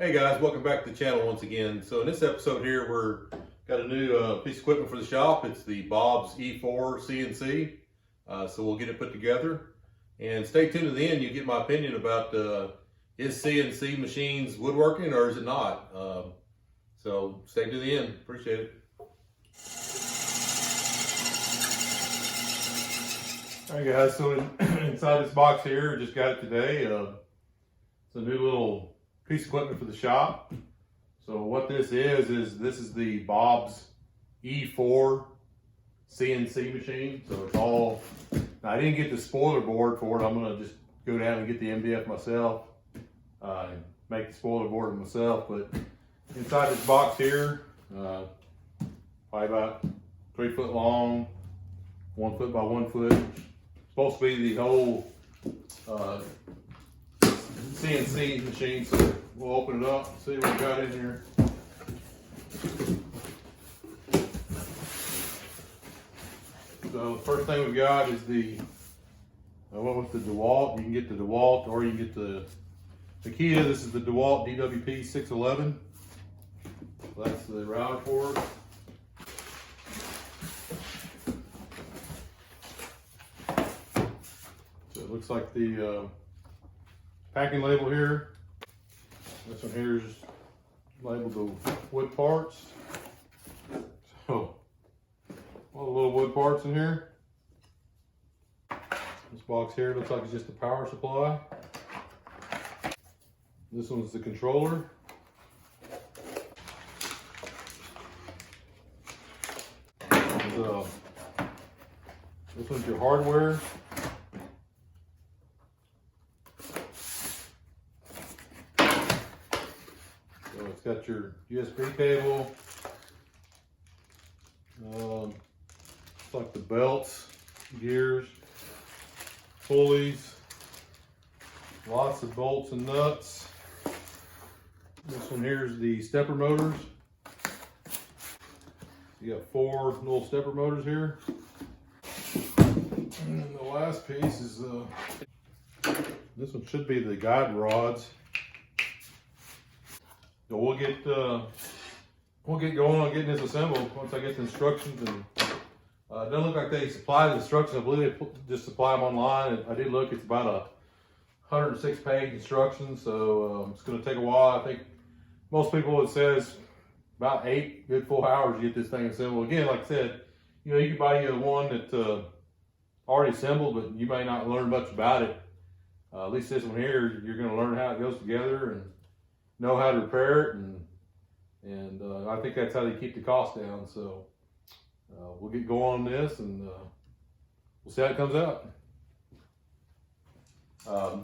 Hey guys, welcome back to the channel once again. So in this episode here, got a new piece of equipment for the shop. It's the Bob's E4 CNC. So we'll get it put together. And stay tuned to the end. You get my opinion about is CNC machines woodworking or is it not? So stay to the end. Appreciate it. All right guys, so inside this box here, just got it today. It's a new little piece of equipment for the shop. So what this is the Bob's E4 CNC machine. So it's all, now I didn't get the spoiler board for it. I'm gonna just go down and get the MDF myself, and make the spoiler board myself. But inside this box here, probably about 3 foot long, 1 foot by 1 foot. Supposed to be the whole CNC machine, so we'll open it up and see what we got in here. So the first thing we got is the with the DeWalt. You can get the DeWalt or you can get the key to this is the DeWalt DWP 611. So that's the router for it. So it looks like the packing label here. This one here is labeled the wood parts. So all the little wood parts in here. This box here looks like it's just a power supply. This one's the controller. This one's your hardware. So it's got your USB cable. It's like the belts, gears, pulleys, lots of bolts and nuts. This one here is the stepper motors. You got 4 little stepper motors here. And then the last piece is this one should be the guide rods. So we'll get going on getting this assembled once I get the instructions. And it doesn't look like they supply the instructions. I believe they just supply them online. I did look; it's about a 106-page instructions, so it's going to take a while. I think most people it says about 8 good full hours to get this thing assembled. Again, like I said, you can buy you one that's already assembled, but you may not learn much about it. At least this one here, you're going to learn how it goes together and know how to repair it, and I think that's how they keep the cost down. So we'll get going on this, and we'll see how it comes out.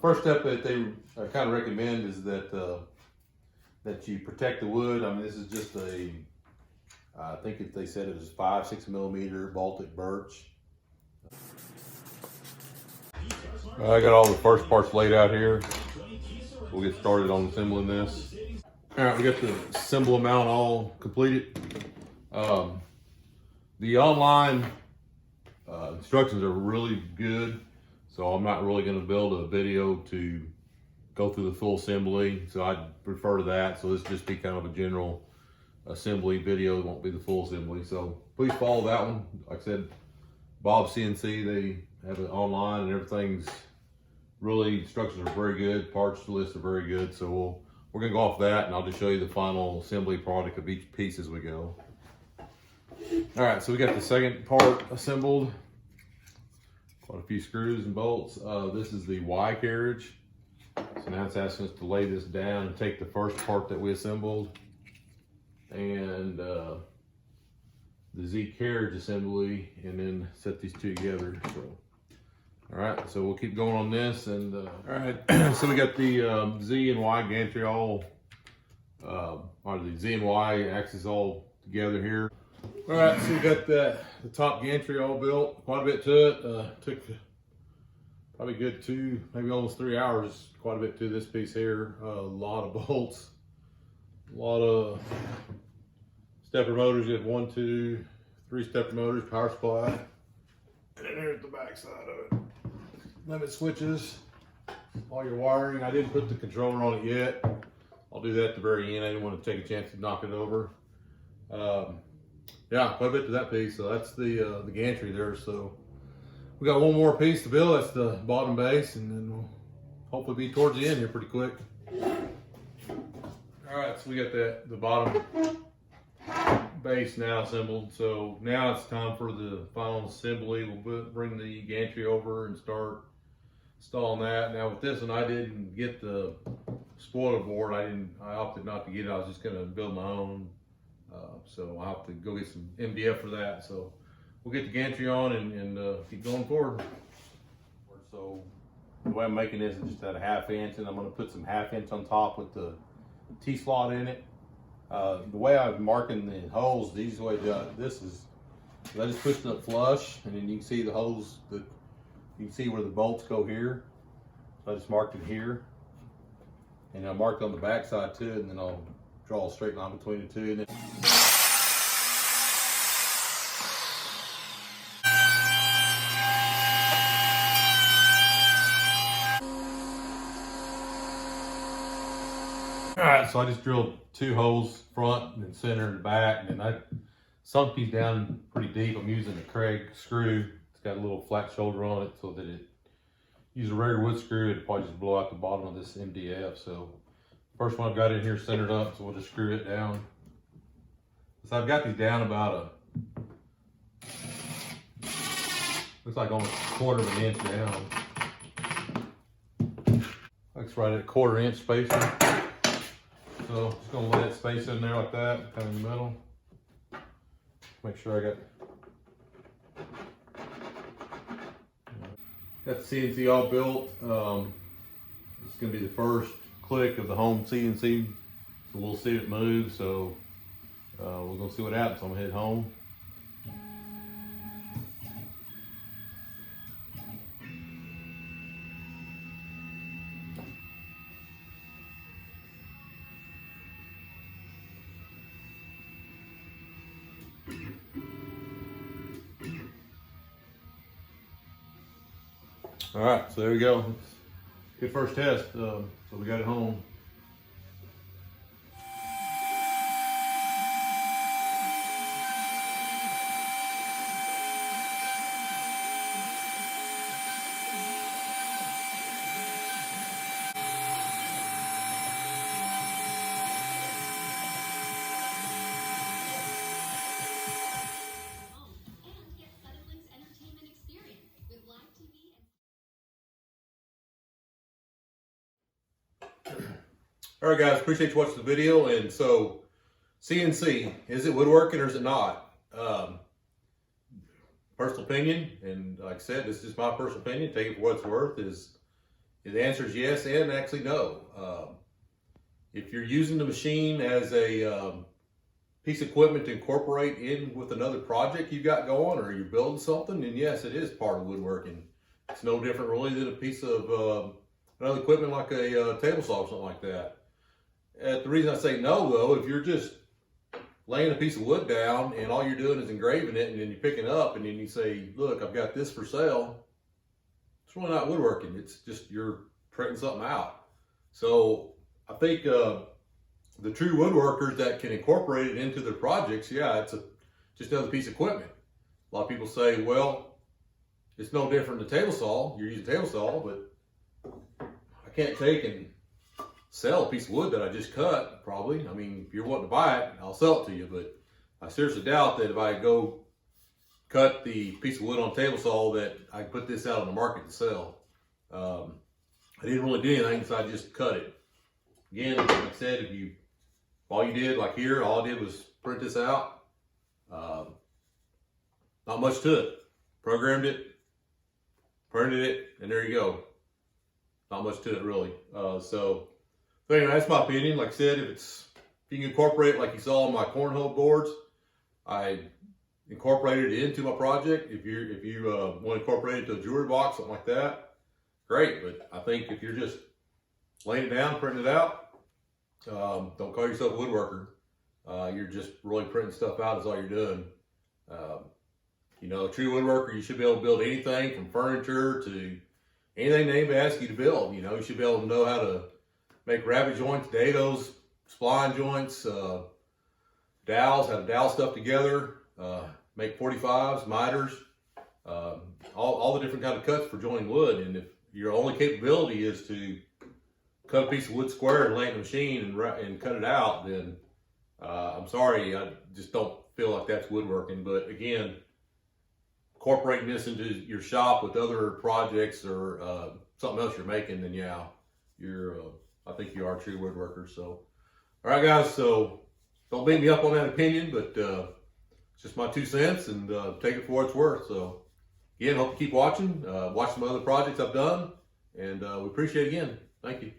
First step that they kind of recommend is that you protect the wood. I mean, this is just I think if they said it was 5-6 millimeter Baltic birch. I got all the first parts laid out here. We'll get started on assembling this. All right, we got the assembly mount all completed. The online instructions are really good, so I'm not really going to build a video to go through the full assembly, so I'd prefer to that. So this just be kind of a general assembly video. It won't be the full assembly, so please follow that one. Like I said, Bob CNC, they have it online and everything's really, instructions are very good, parts lists are very good, so we're gonna go off that and I'll just show you the final assembly product of each piece as we go. All right, so we got the second part assembled. Quite a few screws and bolts. This is the Y carriage. So now it's asking us to lay this down and take the first part that we assembled and the Z carriage assembly and then set these two together. So, all right, so we'll keep going on this. And all right, so we got the Z and Y gantry all, or the Z and Y axis all together here. All right, so we got the top gantry all built, quite a bit to it. Took probably good 2, maybe almost 3 hours, quite a bit to this piece here. A lot of bolts, a lot of stepper motors. You have 1, 2, 3 stepper motors, power supply. And then here's the back side of it. Limit switches, all your wiring. I didn't put the controller on it yet. I'll do that at the very end. I didn't want to take a chance to knock it over. Yeah, quite a bit to that piece. So that's the gantry there. So we got one more piece to build. That's the bottom base, and then we'll hopefully be towards the end here pretty quick. All right, so we got the bottom base now assembled. So now it's time for the final assembly. We'll bring the gantry over and start installing that. Now with this one, I didn't get the spoiler board. I opted not to get it. I was just gonna build my own. So I'll have to go get some MDF for that. So we'll get the gantry on and keep going forward. So the way I'm making this is just at a 1/2 inch, and I'm gonna put some 1/2 inch on top with the T-slot in it. The way I'm marking the holes, the easiest way to do this is I just push it up flush, and then you can see the holes that you can see where the bolts go here. So I just marked it here, and I marked on the back side too, and then I'll draw a straight line between the two. And then all right, so I just drilled 2 holes, front and then center and back, and then I sunk these down pretty deep. I'm using a Craig screw. It's got a little flat shoulder on it, so that it use a regular wood screw, it'd probably just blow out the bottom of this MDF. So first one I've got in here centered up, so we'll just screw it down. So I've got these down about looks like almost 1/4 of an inch down. Looks right at 1/4 inch spacing. So just gonna let it space in there like that, kind of in the middle. Make sure I got the CNC all built. It's gonna be the first click of the home CNC, so we'll see it move. So we're gonna see what happens. I'm gonna head home. All right, so there we go. Good first test. So we got it home. All right, guys, appreciate you watching the video. And so, CNC, is it woodworking or is it not? Personal opinion, and like I said, this is just my personal opinion. Take it for what it's worth. Is the answer is yes and actually no. If you're using the machine as a piece of equipment to incorporate in with another project you've got going, or you're building something, then yes, it is part of woodworking. It's no different really than a piece of another equipment like a table saw or something like that. The reason I say no, though, if you're just laying a piece of wood down and all you're doing is engraving it, and then you pick it up and then you say, look, I've got this for sale, it's really not woodworking. It's just you're printing something out. So I think the true woodworkers that can incorporate it into their projects, yeah, it's just another piece of equipment. A lot of people say, well, it's no different than a table saw. You're using a table saw, but I can't take and sell a piece of wood that I just cut, probably. I mean, if you're wanting to buy it, I'll sell it to you, but I seriously doubt that if I go cut the piece of wood on a table saw that I can put this out on the market to sell. I didn't really do anything, so I just cut it. Again, like I said, all you did, like here, all I did was print this out. Not much to it. Programmed it, printed it, and there you go. Not much to it, really. So anyway, that's my opinion. Like I said, if you can incorporate it like you saw on my cornhole boards, I incorporated it into my project. If you want to incorporate it to a jewelry box, something like that, great. But I think if you're just laying it down, printing it out, don't call yourself a woodworker. You're just really printing stuff out is all you're doing. You know, a true woodworker, you should be able to build anything from furniture to anything they asks you to build. You know, you should be able to know how to make rabbet joints, dados, spline joints, dowels, how to dowel stuff together, make 45s, miters, all the different kind of cuts for joining wood. And if your only capability is to cut a piece of wood square and lay it in the machine and cut it out, then I'm sorry, I just don't feel like that's woodworking. But again, incorporating this into your shop with other projects or something else you're making, then yeah, I think you are a true woodworker. So, all right, guys. So don't beat me up on that opinion, but it's just my 2 cents, and take it for what it's worth. So again, hope you keep watching. Watch some other projects I've done, and we appreciate it again. Thank you.